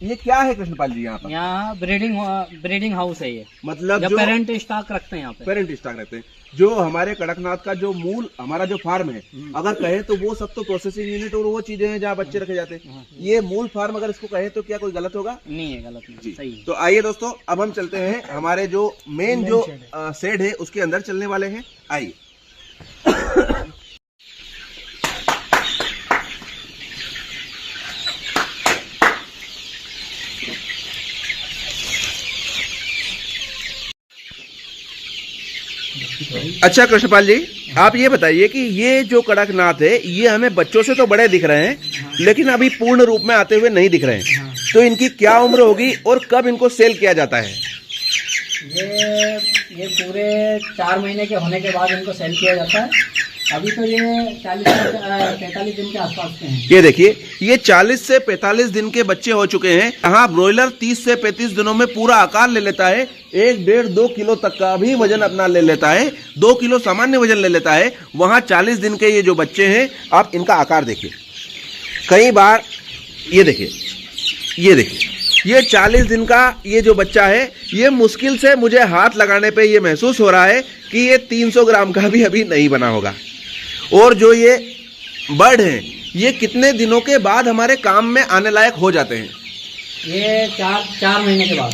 ये क्या है कृष्णपाल जी यहाँ पर? यहाँ ब्रीडिंग हाउस है ये, मतलब जो पेरेंट स्टॉक रखते हैं यहाँ पे। पेरेंट स्टॉक रहते हैं, जो हमारे कड़कनाथ का जो मूल हमारा जो फार्म है, अगर कहे तो वो सब तो प्रोसेसिंग यूनिट और वो चीजें हैं जहाँ बच्चे रखे जाते हैं। ये मूल फार्म अगर इसको कहे तो क्या कोई गलत होगा? नहीं है, गलत नहीं, सही है। तो आइए दोस्तों, अब हम चलते हैं हमारे जो मेन जो शेड है उसके अंदर चलने वाले हैं। आइए। अच्छा कृष्णपाल जी, आप ये बताइए कि ये जो कड़कनाथ है ये हमें बच्चों से तो बड़े दिख रहे हैं, लेकिन अभी पूर्ण रूप में आते हुए नहीं दिख रहे हैं, तो इनकी क्या उम्र होगी और कब इनको सेल किया जाता है? ये पूरे 4 महीने के होने के बाद इनको सेल किया जाता है। अभी तो ये 40 से 45 दिन के आसपास के हैं। ये देखिए, ये 40 से 45 दिन के बच्चे हो चुके हैं। यहाँ ब्रॉयलर 30 से 35 दिनों में पूरा आकार ले लेता है, 1-1.5-2 किलो तक का भी वजन अपना ले लेता है, 2 किलो सामान्य वजन ले लेता है। वहाँ 40 दिन के ये जो बच्चे हैं, आप इनका आकार देखिए। कई बार ये देखिए, ये 40 दिन का ये जो बच्चा है, ये मुश्किल से मुझे हाथ लगाने पे ये महसूस हो रहा है कि ये 300 ग्राम का भी अभी नहीं बना होगा। और जो ये बर्ड हैं, ये कितने दिनों के बाद हमारे काम में आने लायक हो जाते हैं? ये 4 महीने के बाद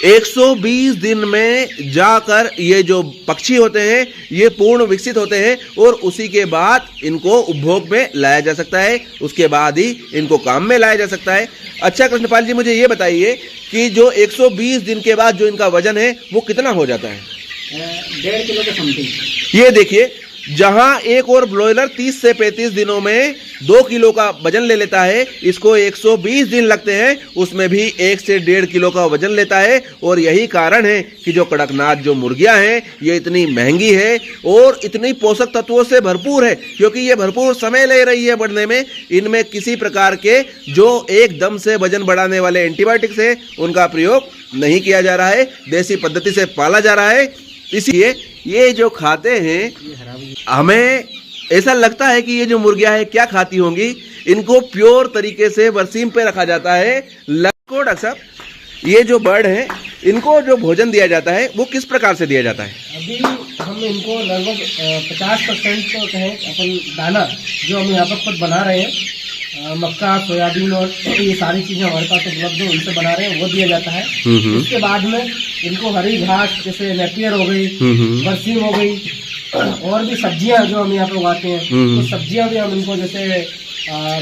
120 दिन में जाकर ये जो पक्षी होते हैं ये पूर्ण विकसित होते हैं, और उसी के बाद इनको उपभोग में लाया जा सकता है, उसके बाद ही इनको काम में लाया जा सकता है। अच्छा कृष्णपाल जी, मुझे ये बताइए कि जो 120 दिन के बाद जो इनका वजन है वो कितना हो जाता है? 1.5 किलो के समथिंग। ये देखिए, जहां एक और ब्रॉयलर 30 से 35 दिनों में 2 किलो का वजन ले लेता है, इसको 120 दिन लगते हैं, उसमें भी 1 से 1.5 किलो का वजन लेता है। और यही कारण है कि जो कड़कनाथ जो मुर्गियां हैं ये इतनी महंगी है और इतनी पोषक तत्वों से भरपूर है, क्योंकि ये भरपूर समय ले रही है बढ़ने में। इनमें किसी प्रकार के जो एकदम से वजन बढ़ाने वाले एंटीबायोटिक्स है उनका प्रयोग नहीं किया जा रहा है, देसी पद्धति से पाला जा रहा है। इसलिए ये जो खाते हैं, हमें ऐसा लगता है कि ये जो मुर्गियां हैं क्या खाती होंगी। इनको प्योर तरीके से बरसीम पे रखा जाता है। डॉक्टर साहब, ये जो बर्ड है इनको जो भोजन दिया जाता है वो किस प्रकार से दिया जाता है? अभी हम इनको लगभग 50% तो कहें अपन दाना जो हम यहाँ पर खुद बना रहे हैं, मक्का, सोयाबीन और ये सारी चीजें हमारे पास उपलब्ध है, उनसे बना रहे हैं, वो दिया जाता है। उसके बाद में इनको हरी घास जैसे नेपियर हो गई, बरसीम हो गई, और भी सब्जियां जो हम यहाँ पे उगाते हैं, तो सब्जियां भी हम इनको जैसे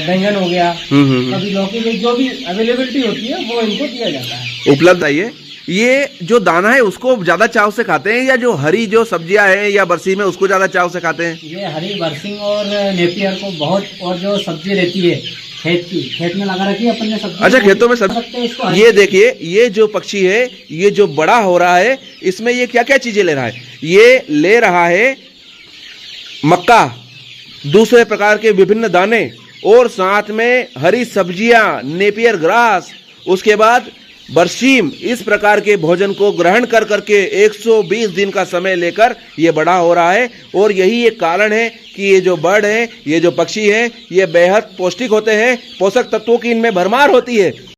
बैंगन हो गया, कभी लौकी गई, जो भी अवेलेबिलिटी होती है वो इनको दिया जाता है, उपलब्ध है। ये जो दाना है उसको ज्यादा चाव से खाते हैं, या जो हरी जो सब्जियां हैं या बरसीम है उसको ज्यादा चाव से खाते हैं? ये हरी बरसीम और नेपियर को बहुत, और जो सब्जी रहती है खेत में लगा रखी है अपन ने सब्जी। अच्छा, खेतों में सब्जी। ये देखिए, ये जो पक्षी है ये जो बड़ा हो रहा है, इसमें ये क्या क्या चीजें ले रहा है? ये ले रहा है मक्का, दूसरे प्रकार के विभिन्न दाने, और साथ में हरी सब्जियां, नेपियर ग्रास, उसके बाद बरसीम। इस प्रकार के भोजन को ग्रहण कर करके 120 दिन का समय लेकर ये बड़ा हो रहा है। और यही एक कारण है कि ये जो बर्ड है, ये जो पक्षी है, ये बेहद पौष्टिक होते हैं, पोषक तत्वों की इनमें भरमार होती है।